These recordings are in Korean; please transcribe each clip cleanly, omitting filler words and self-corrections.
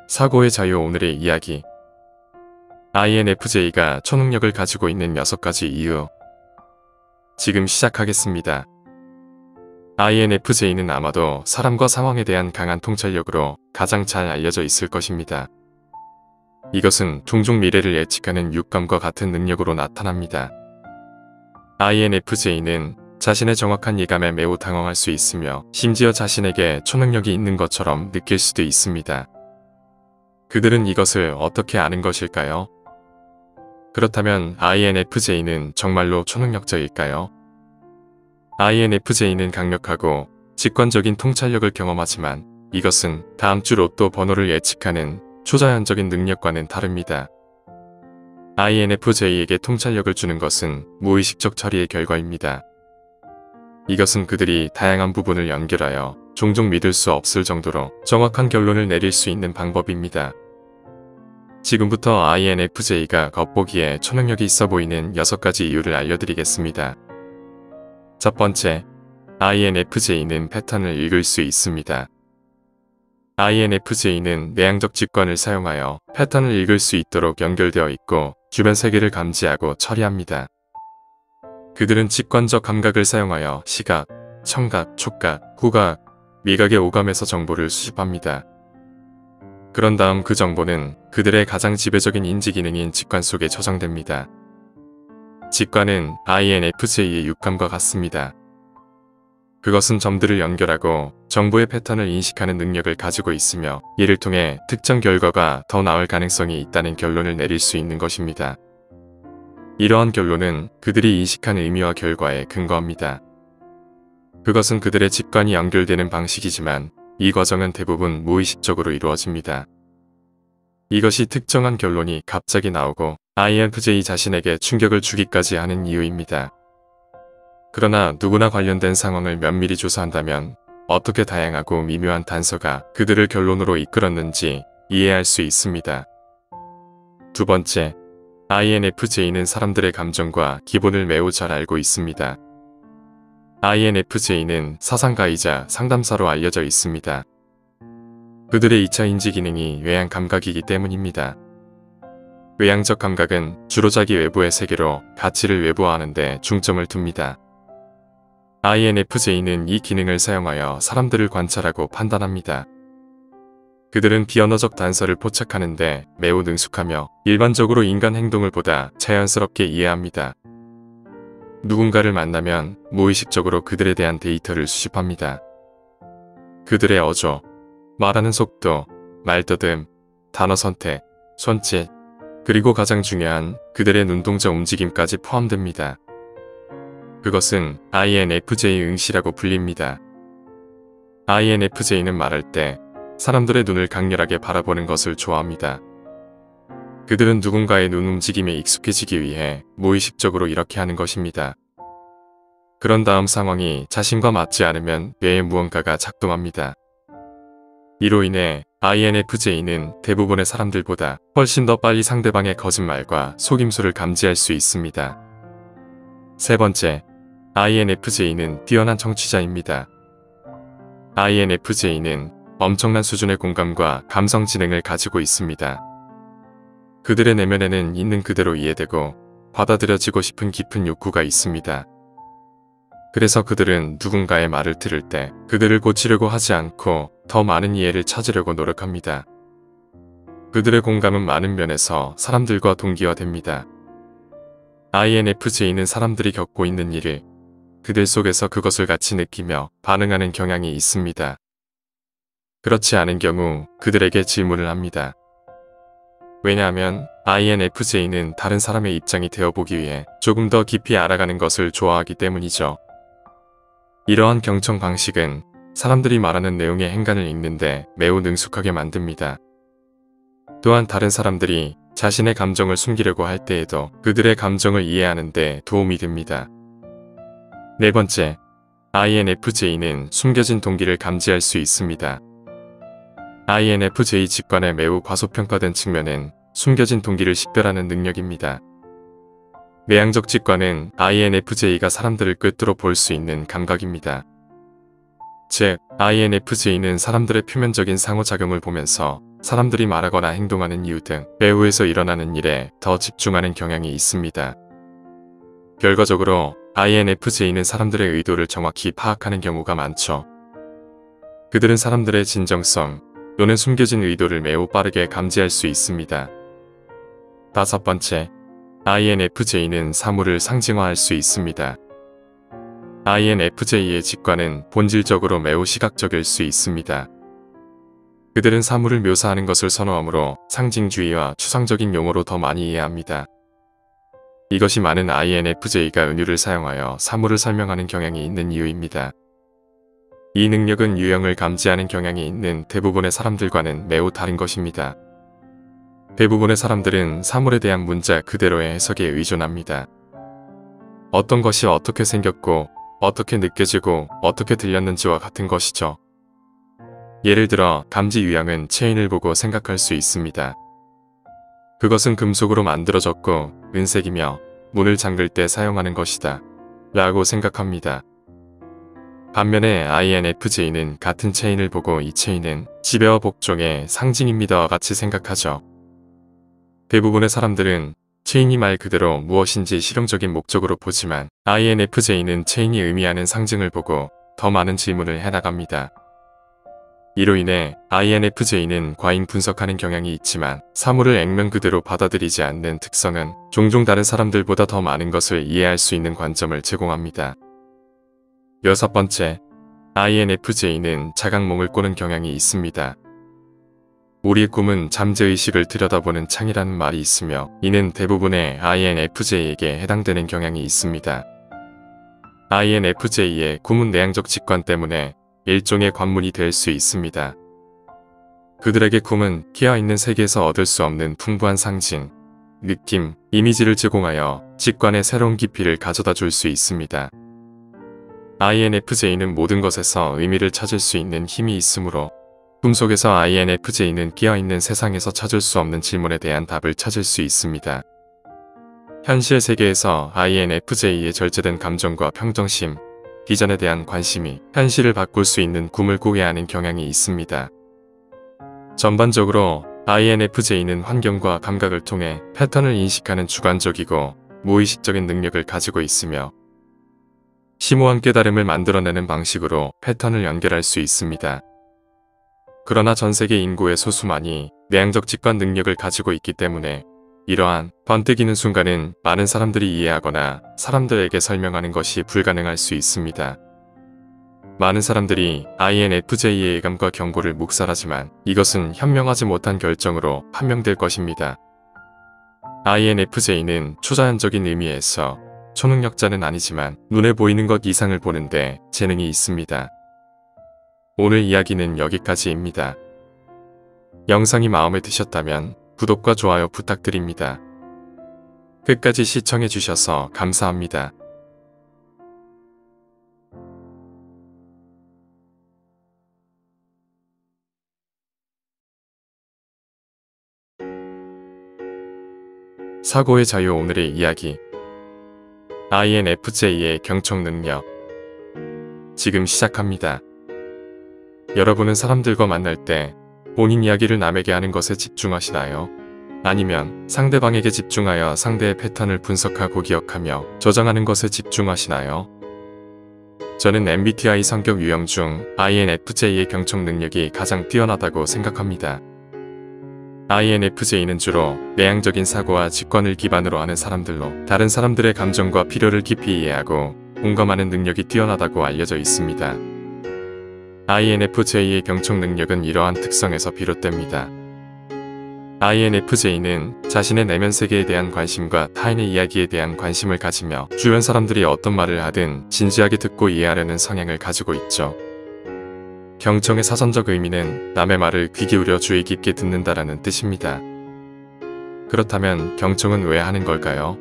사고의 자유 오늘의 이야기. INFJ가 초능력을 가지고 있는 6가지 이유. 지금 시작하겠습니다. INFJ는 아마도 사람과 상황에 대한 강한 통찰력으로 가장 잘 알려져 있을 것입니다. 이것은 종종 미래를 예측하는 육감과 같은 능력으로 나타납니다. INFJ는 자신의 정확한 예감에 매우 당황할 수 있으며 심지어 자신에게 초능력이 있는 것처럼 느낄 수도 있습니다. 그들은 이것을 어떻게 아는 것일까요? 그렇다면 INFJ는 정말로 초능력자일까요? INFJ는 강력하고 직관적인 통찰력을 경험하지만 이것은 다음 주 로또 번호를 예측하는 초자연적인 능력과는 다릅니다. INFJ에게 통찰력을 주는 것은 무의식적 처리의 결과입니다. 이것은 그들이 다양한 부분을 연결하여 종종 믿을 수 없을 정도로 정확한 결론을 내릴 수 있는 방법입니다. 지금부터 INFJ가 겉보기에 초능력이 있어 보이는 6가지 이유를 알려드리겠습니다. 첫 번째, INFJ는 패턴을 읽을 수 있습니다. INFJ는 내향적 직관을 사용하여 패턴을 읽을 수 있도록 연결되어 있고 주변 세계를 감지하고 처리합니다. 그들은 직관적 감각을 사용하여 시각, 청각, 촉각, 후각, 미각의 오감에서 정보를 수집합니다. 그런 다음 그 정보는 그들의 가장 지배적인 인지 기능인 직관 속에 저장됩니다. 직관은 INFJ의 육감과 같습니다. 그것은 점들을 연결하고 정보의 패턴을 인식하는 능력을 가지고 있으며 이를 통해 특정 결과가 더 나을 가능성이 있다는 결론을 내릴 수 있는 것입니다. 이러한 결론은 그들이 인식한 의미와 결과에 근거합니다. 그것은 그들의 직관이 연결되는 방식이지만 이 과정은 대부분 무의식적으로 이루어집니다. 이것이 특정한 결론이 갑자기 나오고 INFJ 자신에게 충격을 주기까지 하는 이유입니다. 그러나 누구나 관련된 상황을 면밀히 조사한다면 어떻게 다양하고 미묘한 단서가 그들을 결론으로 이끌었는지 이해할 수 있습니다. 두 번째, INFJ는 사람들의 감정과 기본을 매우 잘 알고 있습니다. INFJ는 사상가이자 상담사로 알려져 있습니다. 그들의 2차 인지 기능이 외향 감각이기 때문입니다. 외향적 감각은 주로 자기 외부의 세계로 가치를 외부화하는 데 중점을 둡니다. INFJ는 이 기능을 사용하여 사람들을 관찰하고 판단합니다. 그들은 비언어적 단서를 포착하는 데 매우 능숙하며 일반적으로 인간 행동을 보다 자연스럽게 이해합니다. 누군가를 만나면 무의식적으로 그들에 대한 데이터를 수집합니다. 그들의 어조, 말하는 속도, 말더듬, 단어 선택, 손짓, 그리고 가장 중요한 그들의 눈동자 움직임까지 포함됩니다. 그것은 INFJ 응시라고 불립니다. INFJ는 말할 때 사람들의 눈을 강렬하게 바라보는 것을 좋아합니다. 그들은 누군가의 눈 움직임에 익숙해지기 위해 무의식적으로 이렇게 하는 것입니다. 그런 다음 상황이 자신과 맞지 않으면 뇌에 무언가가 작동합니다. 이로 인해 INFJ는 대부분의 사람들보다 훨씬 더 빨리 상대방의 거짓말과 속임수를 감지할 수 있습니다. 세 번째, INFJ는 뛰어난 청취자입니다. INFJ는 엄청난 수준의 공감과 감성 지능을 가지고 있습니다. 그들의 내면에는 있는 그대로 이해되고 받아들여지고 싶은 깊은 욕구가 있습니다. 그래서 그들은 누군가의 말을 들을 때 그들을 고치려고 하지 않고 더 많은 이해를 찾으려고 노력합니다. 그들의 공감은 많은 면에서 사람들과 동기화됩니다. INFJ는 사람들이 겪고 있는 일을 그들 속에서 그것을 같이 느끼며 반응하는 경향이 있습니다. 그렇지 않은 경우 그들에게 질문을 합니다. 왜냐하면 INFJ는 다른 사람의 입장이 되어보기 위해 조금 더 깊이 알아가는 것을 좋아하기 때문이죠. 이러한 경청 방식은 사람들이 말하는 내용의 행간을 읽는데 매우 능숙하게 만듭니다. 또한 다른 사람들이 자신의 감정을 숨기려고 할 때에도 그들의 감정을 이해하는 데 도움이 됩니다. 네 번째, INFJ는 숨겨진 동기를 감지할 수 있습니다. INFJ 직관의 매우 과소평가된 측면은 숨겨진 동기를 식별하는 능력입니다. 내향적 직관은 INFJ가 사람들을 꿰뚫어 볼 수 있는 감각입니다. 즉, INFJ는 사람들의 표면적인 상호작용을 보면서 사람들이 말하거나 행동하는 이유 등 배후에서 일어나는 일에 더 집중하는 경향이 있습니다. 결과적으로 INFJ는 사람들의 의도를 정확히 파악하는 경우가 많죠. 그들은 사람들의 진정성 또는 숨겨진 의도를 매우 빠르게 감지할 수 있습니다. 5번째, INFJ는 사물을 상징화할 수 있습니다. INFJ의 직관은 본질적으로 매우 시각적일 수 있습니다. 그들은 사물을 묘사하는 것을 선호하므로 상징주의와 추상적인 용어로 더 많이 이해합니다. 이것이 많은 INFJ가 은유를 사용하여 사물을 설명하는 경향이 있는 이유입니다. 이 능력은 유형을 감지하는 경향이 있는 대부분의 사람들과는 매우 다른 것입니다. 대부분의 사람들은 사물에 대한 문자 그대로의 해석에 의존합니다. 어떤 것이 어떻게 생겼고 어떻게 느껴지고 어떻게 들렸는지와 같은 것이죠. 예를 들어 감지 유형은 체인을 보고 생각할 수 있습니다. 그것은 금속으로 만들어졌고 은색이며 문을 잠글 때 사용하는 것이다 라고 생각합니다. 반면에 INFJ는 같은 체인을 보고 이 체인은 지배와 복종의 상징입니다와 같이 생각하죠. 대부분의 사람들은 체인이 말 그대로 무엇인지 실용적인 목적으로 보지만 INFJ는 체인이 의미하는 상징을 보고 더 많은 질문을 해나갑니다. 이로 인해 INFJ는 과잉 분석하는 경향이 있지만 사물을 액면 그대로 받아들이지 않는 특성은 종종 다른 사람들보다 더 많은 것을 이해할 수 있는 관점을 제공합니다. 6번째, INFJ는 자각몽을 꾸는 경향이 있습니다. 우리의 꿈은 잠재의식을 들여다보는 창이라는 말이 있으며 이는 대부분의 INFJ에게 해당되는 경향이 있습니다. INFJ의 꿈은 내향적 직관 때문에 일종의 관문이 될 수 있습니다. 그들에게 꿈은 끼어있는 세계에서 얻을 수 없는 풍부한 상징, 느낌, 이미지를 제공하여 직관의 새로운 깊이를 가져다 줄 수 있습니다. INFJ는 모든 것에서 의미를 찾을 수 있는 힘이 있으므로 꿈속에서 INFJ는 끼어있는 세상에서 찾을 수 없는 질문에 대한 답을 찾을 수 있습니다. 현실 세계에서 INFJ의 절제된 감정과 평정심, 비전에 대한 관심이 현실을 바꿀 수 있는 꿈을 꾸게 하는 경향이 있습니다. 전반적으로 INFJ는 환경과 감각을 통해 패턴을 인식하는 주관적이고 무의식적인 능력을 가지고 있으며 심오한 깨달음을 만들어내는 방식으로 패턴을 연결할 수 있습니다. 그러나 전 세계 인구의 소수만이 내향적 직관 능력을 가지고 있기 때문에 이러한 번뜩이는 순간은 많은 사람들이 이해하거나 사람들에게 설명하는 것이 불가능할 수 있습니다. 많은 사람들이 INFJ의 예감과 경고를 묵살하지만 이것은 현명하지 못한 결정으로 판명될 것입니다. INFJ는 초자연적인 의미에서 초능력자는 아니지만 눈에 보이는 것 이상을 보는데 재능이 있습니다. 오늘 이야기는 여기까지입니다. 영상이 마음에 드셨다면 구독과 좋아요 부탁드립니다. 끝까지 시청해주셔서 감사합니다. 사고의 자유 오늘의 이야기 INFJ의 경청 능력 지금 시작합니다. 여러분은 사람들과 만날 때 본인 이야기를 남에게 하는 것에 집중하시나요? 아니면 상대방에게 집중하여 상대의 패턴을 분석하고 기억하며 저장하는 것에 집중하시나요? 저는 MBTI 성격 유형 중 INFJ의 경청 능력이 가장 뛰어나다고 생각합니다. INFJ는 주로 내향적인 사고와 직관을 기반으로 하는 사람들로 다른 사람들의 감정과 필요를 깊이 이해하고 공감하는 능력이 뛰어나다고 알려져 있습니다. INFJ의 경청 능력은 이러한 특성에서 비롯됩니다. INFJ는 자신의 내면 세계에 대한 관심과 타인의 이야기에 대한 관심을 가지며 주변 사람들이 어떤 말을 하든 진지하게 듣고 이해하려는 성향을 가지고 있죠. 경청의 사전적 의미는 남의 말을 귀 기울여 주의 깊게 듣는다라는 뜻입니다. 그렇다면 경청은 왜 하는 걸까요?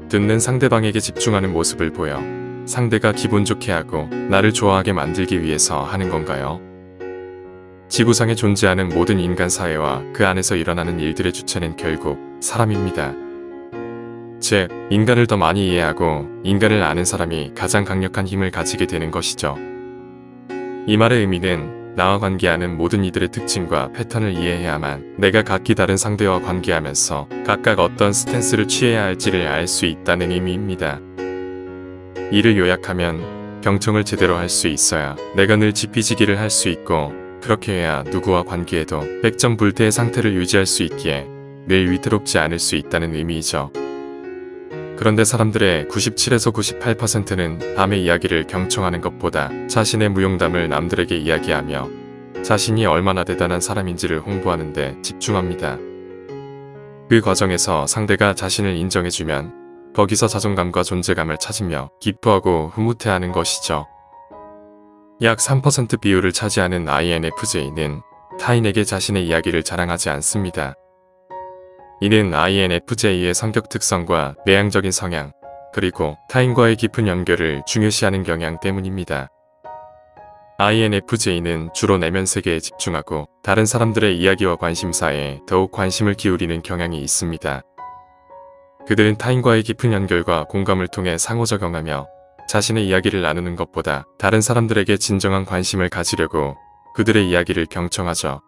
듣는 상대방에게 집중하는 모습을 보여 상대가 기분 좋게 하고 나를 좋아하게 만들기 위해서 하는 건가요? 지구상에 존재하는 모든 인간 사회와 그 안에서 일어나는 일들의 주체는 결국 사람입니다. 즉, 인간을 더 많이 이해하고 인간을 아는 사람이 가장 강력한 힘을 가지게 되는 것이죠. 이 말의 의미는 나와 관계하는 모든 이들의 특징과 패턴을 이해해야만 내가 각기 다른 상대와 관계하면서 각각 어떤 스탠스를 취해야 할지를 알 수 있다는 의미입니다. 이를 요약하면 경청을 제대로 할 수 있어야 내가 늘 지피지기를 할 수 있고, 그렇게 해야 누구와 관계해도 백전불태의 상태를 유지할 수 있기에 늘 위태롭지 않을 수 있다는 의미이죠. 그런데 사람들의 97에서 98%는 남의 이야기를 경청하는 것보다 자신의 무용담을 남들에게 이야기하며 자신이 얼마나 대단한 사람인지를 홍보하는 데 집중합니다. 그 과정에서 상대가 자신을 인정해주면 거기서 자존감과 존재감을 찾으며 기뻐하고 흐뭇해하는 것이죠. 약 3% 비율을 차지하는 INFJ는 타인에게 자신의 이야기를 자랑하지 않습니다. 이는 INFJ의 성격 특성과 내향적인 성향, 그리고 타인과의 깊은 연결을 중요시하는 경향 때문입니다. INFJ는 주로 내면 세계에 집중하고 다른 사람들의 이야기와 관심사에 더욱 관심을 기울이는 경향이 있습니다. 그들은 타인과의 깊은 연결과 공감을 통해 상호작용하며 자신의 이야기를 나누는 것보다 다른 사람들에게 진정한 관심을 가지려고 그들의 이야기를 경청하죠.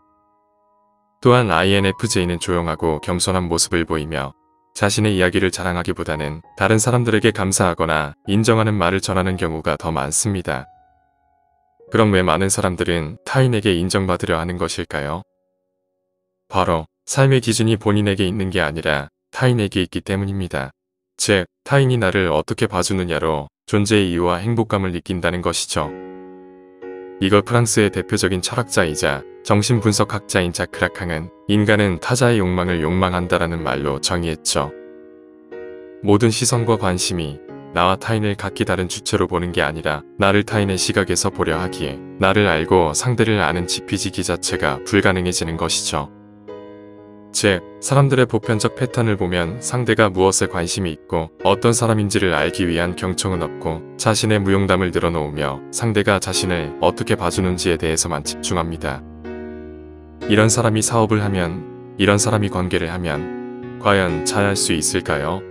또한 INFJ는 조용하고 겸손한 모습을 보이며 자신의 이야기를 자랑하기보다는 다른 사람들에게 감사하거나 인정하는 말을 전하는 경우가 더 많습니다. 그럼 왜 많은 사람들은 타인에게 인정받으려 하는 것일까요? 바로 삶의 기준이 본인에게 있는 게 아니라 타인에게 있기 때문입니다. 즉, 타인이 나를 어떻게 봐주느냐로 존재의 이유와 행복감을 느낀다는 것이죠. 이걸 프랑스의 대표적인 철학자이자 정신분석학자인 자크 라캉은 인간은 타자의 욕망을 욕망한다라는 말로 정의했죠. 모든 시선과 관심이 나와 타인을 각기 다른 주체로 보는 게 아니라 나를 타인의 시각에서 보려 하기에 나를 알고 상대를 아는 지피지기 자체가 불가능해지는 것이죠. 즉, 사람들의 보편적 패턴을 보면 상대가 무엇에 관심이 있고 어떤 사람인지를 알기 위한 경청은 없고 자신의 무용담을 늘어놓으며 상대가 자신을 어떻게 봐주는지에 대해서만 집중합니다. 이런 사람이 사업을 하면, 이런 사람이 관계를 하면 과연 잘할 수 있을까요?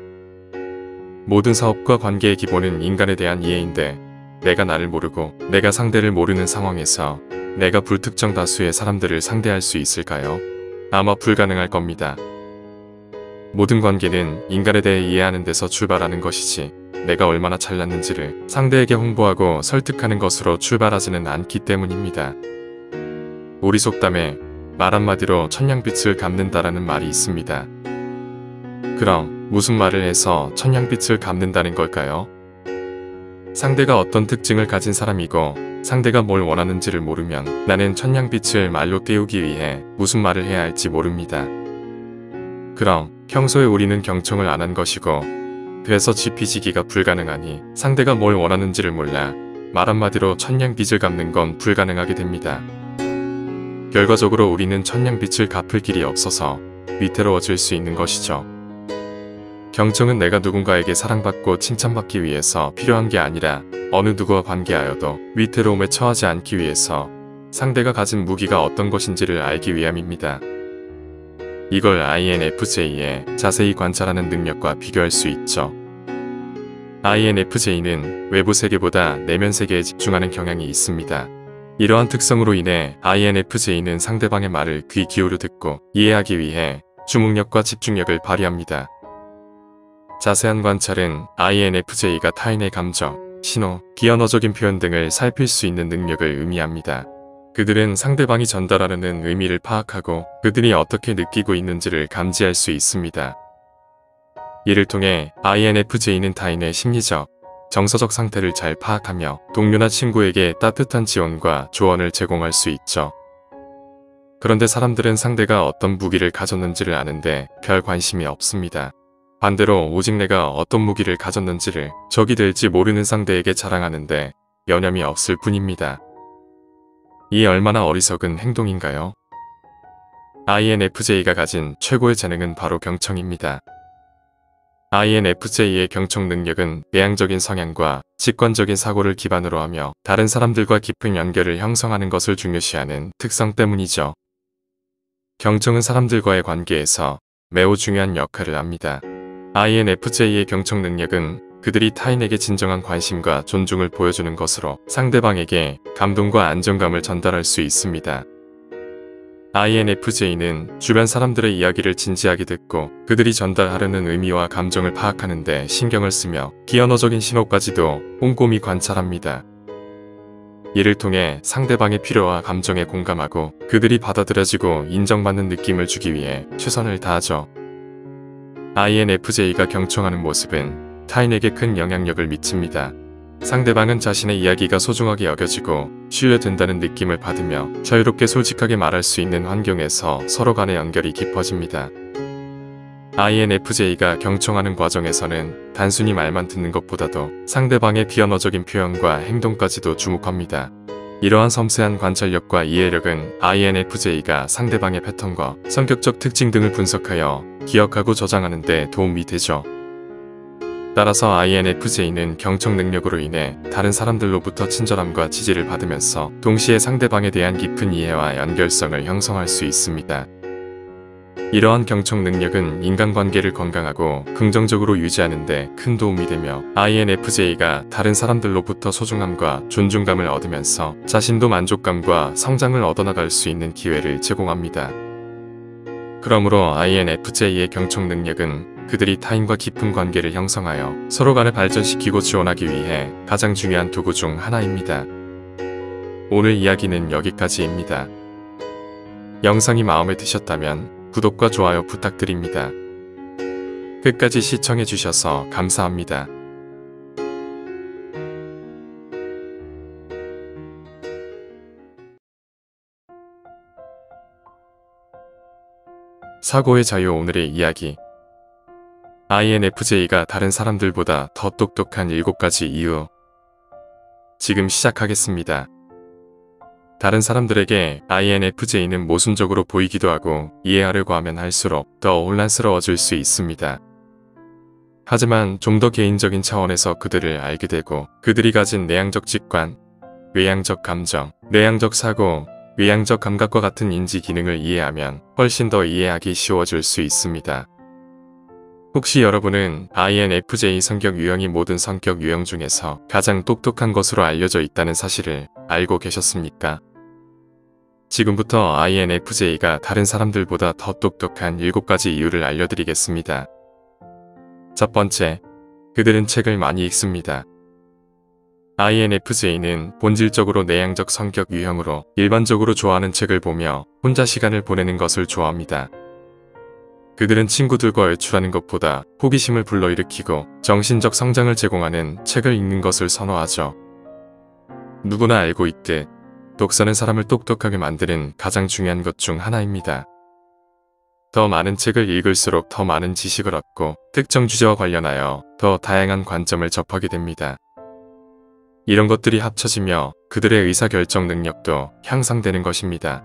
모든 사업과 관계의 기본은 인간에 대한 이해인데 내가 나를 모르고 내가 상대를 모르는 상황에서 내가 불특정 다수의 사람들을 상대할 수 있을까요? 아마 불가능할 겁니다. 모든 관계는 인간에 대해 이해하는 데서 출발하는 것이지 내가 얼마나 잘났는지를 상대에게 홍보하고 설득하는 것으로 출발하지는 않기 때문입니다. 우리 속담에 말 한마디로 천냥빛을 갚는다라는 말이 있습니다. 그럼 무슨 말을 해서 천냥빛을 갚는다는 걸까요? 상대가 어떤 특징을 가진 사람이고 상대가 뭘 원하는지를 모르면 나는 천냥빛을 말로 띄우기 위해 무슨 말을 해야 할지 모릅니다. 그럼 평소에 우리는 경청을 안 한 것이고 그래서 지피지기가 불가능하니 상대가 뭘 원하는지를 몰라 말 한마디로 천냥빚을 갚는 건 불가능하게 됩니다. 결과적으로 우리는 천냥빚을 갚을 길이 없어서 위태로워질 수 있는 것이죠. 경청은 내가 누군가에게 사랑받고 칭찬받기 위해서 필요한 게 아니라 어느 누구와 관계하여도 위태로움에 처하지 않기 위해서 상대가 가진 무기가 어떤 것인지를 알기 위함입니다. 이걸 INFJ의 자세히 관찰하는 능력과 비교할 수 있죠. INFJ는 외부 세계보다 내면 세계에 집중하는 경향이 있습니다. 이러한 특성으로 인해 INFJ는 상대방의 말을 귀 기울여 듣고 이해하기 위해 주목력과 집중력을 발휘합니다. 자세한 관찰은 INFJ가 타인의 감정, 신호, 비언어적인 표현 등을 살필 수 있는 능력을 의미합니다. 그들은 상대방이 전달하려는 의미를 파악하고 그들이 어떻게 느끼고 있는지를 감지할 수 있습니다. 이를 통해 INFJ는 타인의 심리적, 정서적 상태를 잘 파악하며 동료나 친구에게 따뜻한 지원과 조언을 제공할 수 있죠. 그런데 사람들은 상대가 어떤 무기를 가졌는지를 아는데 별 관심이 없습니다. 반대로 오직 내가 어떤 무기를 가졌는지를 적이 될지 모르는 상대에게 자랑하는데 여념이 없을 뿐입니다. 이 얼마나 어리석은 행동인가요? INFJ가 가진 최고의 재능은 바로 경청입니다. INFJ의 경청 능력은 내향적인 성향과 직관적인 사고를 기반으로 하며 다른 사람들과 깊은 연결을 형성하는 것을 중요시하는 특성 때문이죠. 경청은 사람들과의 관계에서 매우 중요한 역할을 합니다. INFJ의 경청 능력은 그들이 타인에게 진정한 관심과 존중을 보여주는 것으로 상대방에게 감동과 안정감을 전달할 수 있습니다. INFJ는 주변 사람들의 이야기를 진지하게 듣고 그들이 전달하려는 의미와 감정을 파악하는 데 신경을 쓰며 비언어적인 신호까지도 꼼꼼히 관찰합니다. 이를 통해 상대방의 필요와 감정에 공감하고 그들이 받아들여지고 인정받는 느낌을 주기 위해 최선을 다하죠. INFJ가 경청하는 모습은 타인에게 큰 영향력을 미칩니다. 상대방은 자신의 이야기가 소중하게 여겨지고 신뢰된다는 느낌을 받으며 자유롭게 솔직하게 말할 수 있는 환경에서 서로 간의 연결이 깊어집니다. INFJ가 경청하는 과정에서는 단순히 말만 듣는 것보다도 상대방의 비언어적인 표현과 행동까지도 주목합니다. 이러한 섬세한 관찰력과 이해력은 INFJ가 상대방의 패턴과 성격적 특징 등을 분석하여 기억하고 저장하는 데 도움이 되죠. 따라서 INFJ는 경청 능력으로 인해 다른 사람들로부터 친절함과 지지를 받으면서 동시에 상대방에 대한 깊은 이해와 연결성을 형성할 수 있습니다. 이러한 경청 능력은 인간관계를 건강하고 긍정적으로 유지하는 데 큰 도움이 되며 INFJ가 다른 사람들로부터 소중함과 존중감을 얻으면서 자신도 만족감과 성장을 얻어나갈 수 있는 기회를 제공합니다. 그러므로 INFJ의 경청 능력은 그들이 타인과 깊은 관계를 형성하여 서로 간을 발전시키고 지원하기 위해 가장 중요한 도구 중 하나입니다. 오늘 이야기는 여기까지입니다. 영상이 마음에 드셨다면 구독과 좋아요 부탁드립니다. 끝까지 시청해주셔서 감사합니다. 사고의 자유. 오늘의 이야기. INFJ가 다른 사람들보다 더 똑똑한 7가지 이유. 지금 시작하겠습니다. 다른 사람들에게 INFJ는 모순적으로 보이기도 하고 이해하려고 하면 할수록 더 혼란스러워질 수 있습니다. 하지만 좀 더 개인적인 차원에서 그들을 알게 되고 그들이 가진 내향적 직관, 외향적 감정, 내향적 사고, 외향적 감각과 같은 인지 기능을 이해하면 훨씬 더 이해하기 쉬워질 수 있습니다. 혹시 여러분은 INFJ 성격 유형이 모든 성격 유형 중에서 가장 똑똑한 것으로 알려져 있다는 사실을 알고 계셨습니까? 지금부터 INFJ가 다른 사람들보다 더 똑똑한 7가지 이유를 알려드리겠습니다. 첫 번째, 그들은 책을 많이 읽습니다. INFJ는 본질적으로 내향적 성격 유형으로 일반적으로 좋아하는 책을 보며 혼자 시간을 보내는 것을 좋아합니다. 그들은 친구들과 외출하는 것보다 호기심을 불러일으키고 정신적 성장을 제공하는 책을 읽는 것을 선호하죠. 누구나 알고 있듯 독서는 사람을 똑똑하게 만드는 가장 중요한 것 중 하나입니다. 더 많은 책을 읽을수록 더 많은 지식을 얻고 특정 주제와 관련하여 더 다양한 관점을 접하게 됩니다. 이런 것들이 합쳐지며 그들의 의사결정 능력도 향상되는 것입니다.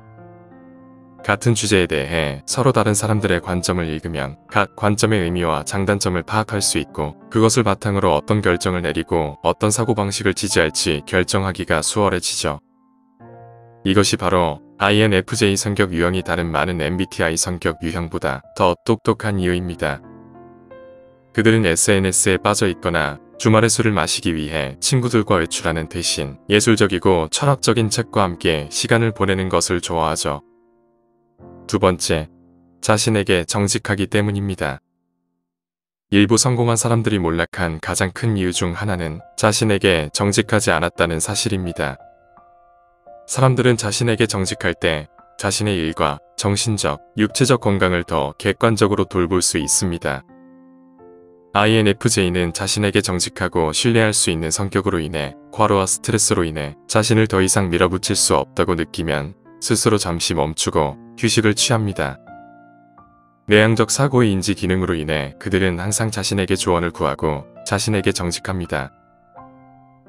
같은 주제에 대해 서로 다른 사람들의 관점을 읽으면 각 관점의 의미와 장단점을 파악할 수 있고 그것을 바탕으로 어떤 결정을 내리고 어떤 사고방식을 지지할지 결정하기가 수월해지죠. 이것이 바로 INFJ 성격 유형이 다른 많은 MBTI 성격 유형보다 더 똑똑한 이유입니다. 그들은 SNS에 빠져 있거나 주말에 술을 마시기 위해 친구들과 외출하는 대신 예술적이고 철학적인 책과 함께 시간을 보내는 것을 좋아하죠. 두 번째, 자신에게 정직하기 때문입니다. 일부 성공한 사람들이 몰락한 가장 큰 이유 중 하나는 자신에게 정직하지 않았다는 사실입니다. 사람들은 자신에게 정직할 때 자신의 일과 정신적, 육체적 건강을 더 객관적으로 돌볼 수 있습니다. INFJ는 자신에게 정직하고 신뢰할 수 있는 성격으로 인해 과로와 스트레스로 인해 자신을 더 이상 밀어붙일 수 없다고 느끼면 스스로 잠시 멈추고 휴식을 취합니다. 내향적 사고의 인지 기능으로 인해 그들은 항상 자신에게 조언을 구하고 자신에게 정직합니다.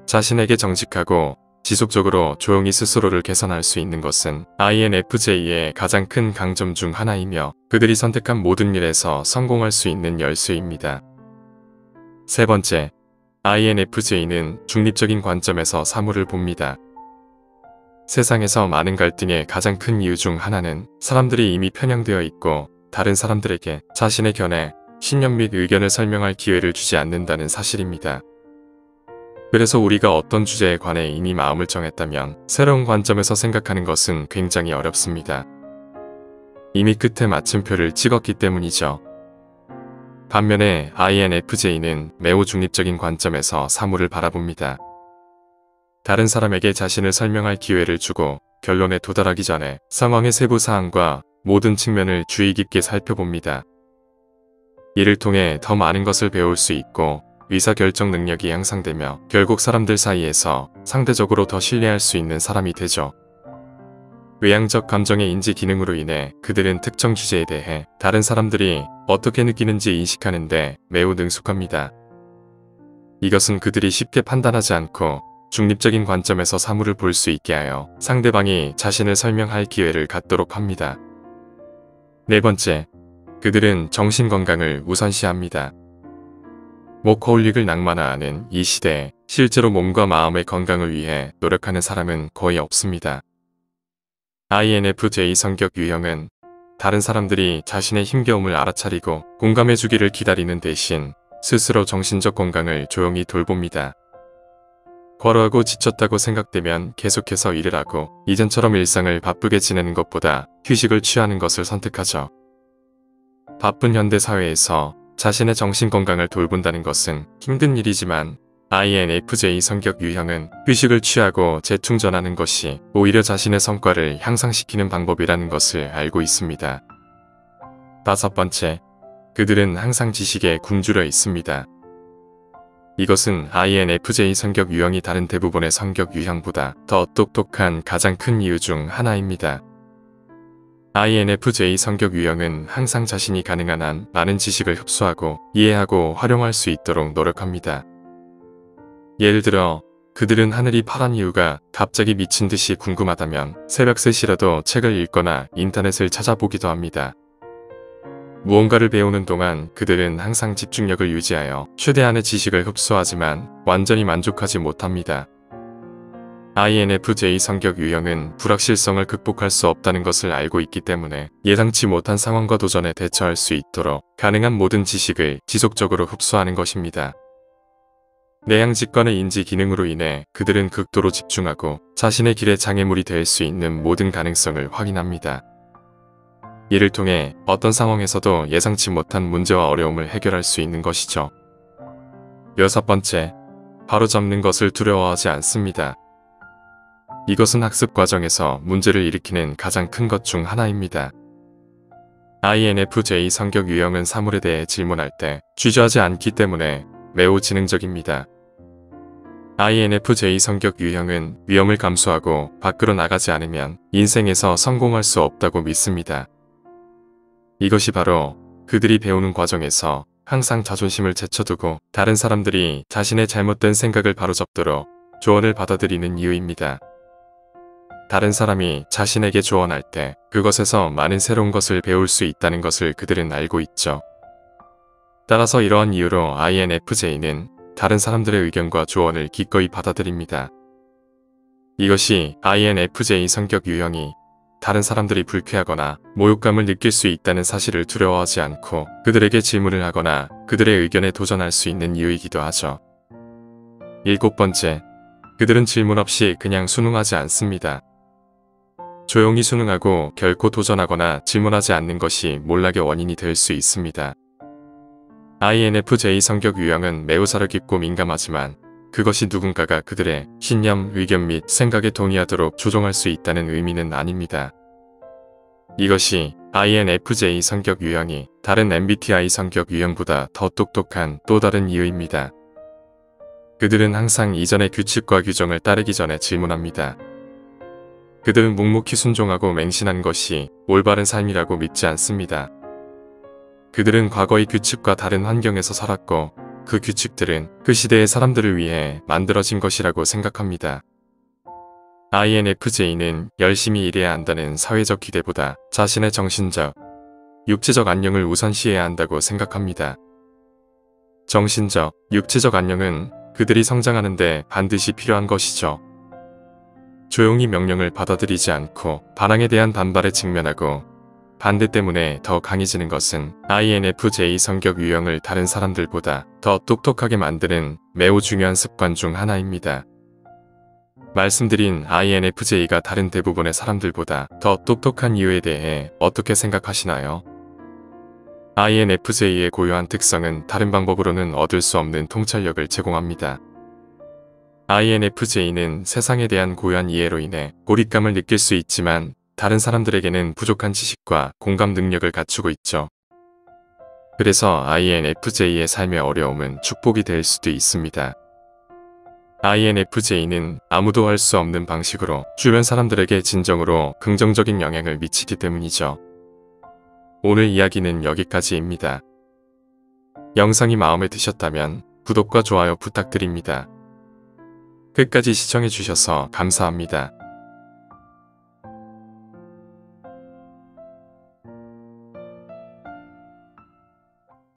자신에게 정직하고 지속적으로 조용히 스스로를 개선할 수 있는 것은 INFJ의 가장 큰 강점 중 하나이며 그들이 선택한 모든 일에서 성공할 수 있는 열쇠입니다. 세 번째, INFJ는 중립적인 관점에서 사물을 봅니다. 세상에서 많은 갈등의 가장 큰 이유 중 하나는 사람들이 이미 편향되어 있고 다른 사람들에게 자신의 견해, 신념 및 의견을 설명할 기회를 주지 않는다는 사실입니다. 그래서 우리가 어떤 주제에 관해 이미 마음을 정했다면 새로운 관점에서 생각하는 것은 굉장히 어렵습니다. 이미 끝에 마침표를 찍었기 때문이죠. 반면에 INFJ는 매우 중립적인 관점에서 사물을 바라봅니다. 다른 사람에게 자신을 설명할 기회를 주고 결론에 도달하기 전에 상황의 세부 사항과 모든 측면을 주의 깊게 살펴봅니다. 이를 통해 더 많은 것을 배울 수 있고 의사결정 능력이 향상되며 결국 사람들 사이에서 상대적으로 더 신뢰할 수 있는 사람이 되죠. 외향적 감정의 인지 기능으로 인해 그들은 특정 주제에 대해 다른 사람들이 어떻게 느끼는지 인식하는데 매우 능숙합니다. 이것은 그들이 쉽게 판단하지 않고 중립적인 관점에서 사물을 볼 수 있게 하여 상대방이 자신을 설명할 기회를 갖도록 합니다. 네 번째, 그들은 정신건강을 우선시합니다. 워커홀릭을 낭만화하는 이 시대에 실제로 몸과 마음의 건강을 위해 노력하는 사람은 거의 없습니다. INFJ 성격 유형은 다른 사람들이 자신의 힘겨움을 알아차리고 공감해주기를 기다리는 대신 스스로 정신적 건강을 조용히 돌봅니다. 과로하고 지쳤다고 생각되면 계속해서 일을 하고 이전처럼 일상을 바쁘게 지내는 것보다 휴식을 취하는 것을 선택하죠. 바쁜 현대 사회에서 자신의 정신건강을 돌본다는 것은 힘든 일이지만 INFJ 성격 유형은 휴식을 취하고 재충전하는 것이 오히려 자신의 성과를 향상시키는 방법이라는 것을 알고 있습니다. 다섯 번째, 그들은 항상 지식에 굶주려 있습니다. 이것은 INFJ 성격 유형이 다른 대부분의 성격 유형보다 더 똑똑한 가장 큰 이유 중 하나입니다. INFJ 성격 유형은 항상 자신이 가능한 한 많은 지식을 흡수하고 이해하고 활용할 수 있도록 노력합니다. 예를 들어 그들은 하늘이 파란 이유가 갑자기 미친 듯이 궁금하다면 새벽 3시라도 책을 읽거나 인터넷을 찾아보기도 합니다. 무언가를 배우는 동안 그들은 항상 집중력을 유지하여 최대한의 지식을 흡수하지만 완전히 만족하지 못합니다. INFJ 성격 유형은 불확실성을 극복할 수 없다는 것을 알고 있기 때문에 예상치 못한 상황과 도전에 대처할 수 있도록 가능한 모든 지식을 지속적으로 흡수하는 것입니다. 내향직관의 인지 기능으로 인해 그들은 극도로 집중하고 자신의 길에 장애물이 될 수 있는 모든 가능성을 확인합니다. 이를 통해 어떤 상황에서도 예상치 못한 문제와 어려움을 해결할 수 있는 것이죠. 여섯 번째, 바로잡는 것을 두려워하지 않습니다. 이것은 학습 과정에서 문제를 일으키는 가장 큰 것 중 하나입니다. INFJ 성격 유형은 사물에 대해 질문할 때 주저하지 않기 때문에 매우 지능적입니다. INFJ 성격 유형은 위험을 감수하고 밖으로 나가지 않으면 인생에서 성공할 수 없다고 믿습니다. 이것이 바로 그들이 배우는 과정에서 항상 자존심을 제쳐두고 다른 사람들이 자신의 잘못된 생각을 바로잡도록 조언을 받아들이는 이유입니다. 다른 사람이 자신에게 조언할 때 그것에서 많은 새로운 것을 배울 수 있다는 것을 그들은 알고 있죠. 따라서 이러한 이유로 INFJ는 다른 사람들의 의견과 조언을 기꺼이 받아들입니다. 이것이 INFJ 성격 유형이 다른 사람들이 불쾌하거나 모욕감을 느낄 수 있다는 사실을 두려워하지 않고 그들에게 질문을 하거나 그들의 의견에 도전할 수 있는 이유이기도 하죠. 일곱 번째, 그들은 질문 없이 그냥 순응하지 않습니다. 조용히 순응하고 결코 도전하거나 질문하지 않는 것이 몰락의 원인이 될 수 있습니다. INFJ 성격 유형은 매우 사려 깊고 민감하지만 그것이 누군가가 그들의 신념, 의견 및 생각에 동의하도록 조종할 수 있다는 의미는 아닙니다. 이것이 INFJ 성격 유형이 다른 MBTI 성격 유형보다 더 똑똑한 또 다른 이유입니다. 그들은 항상 이전의 규칙과 규정을 따르기 전에 질문합니다. 그들은 묵묵히 순종하고 맹신한 것이 올바른 삶이라고 믿지 않습니다. 그들은 과거의 규칙과 다른 환경에서 살았고 그 규칙들은 그 시대의 사람들을 위해 만들어진 것이라고 생각합니다. INFJ는 열심히 일해야 한다는 사회적 기대보다 자신의 정신적, 육체적 안녕을 우선시해야 한다고 생각합니다. 정신적, 육체적 안녕은 그들이 성장하는 데 반드시 필요한 것이죠. 조용히 명령을 받아들이지 않고 반항에 대한 반발에 직면하고 반대 때문에 더 강해지는 것은 INFJ 성격 유형을 다른 사람들보다 더 똑똑하게 만드는 매우 중요한 습관 중 하나입니다. 말씀드린 INFJ가 다른 대부분의 사람들보다 더 똑똑한 이유에 대해 어떻게 생각하시나요? INFJ의 고유한 특성은 다른 방법으로는 얻을 수 없는 통찰력을 제공합니다. INFJ는 세상에 대한 고유한 이해로 인해 고립감을 느낄 수 있지만 다른 사람들에게는 부족한 지식과 공감 능력을 갖추고 있죠. 그래서 INFJ의 삶의 어려움은 축복이 될 수도 있습니다. INFJ는 아무도 할 수 없는 방식으로 주변 사람들에게 진정으로 긍정적인 영향을 미치기 때문이죠. 오늘 이야기는 여기까지입니다. 영상이 마음에 드셨다면 구독과 좋아요 부탁드립니다. 끝까지 시청해주셔서 감사합니다.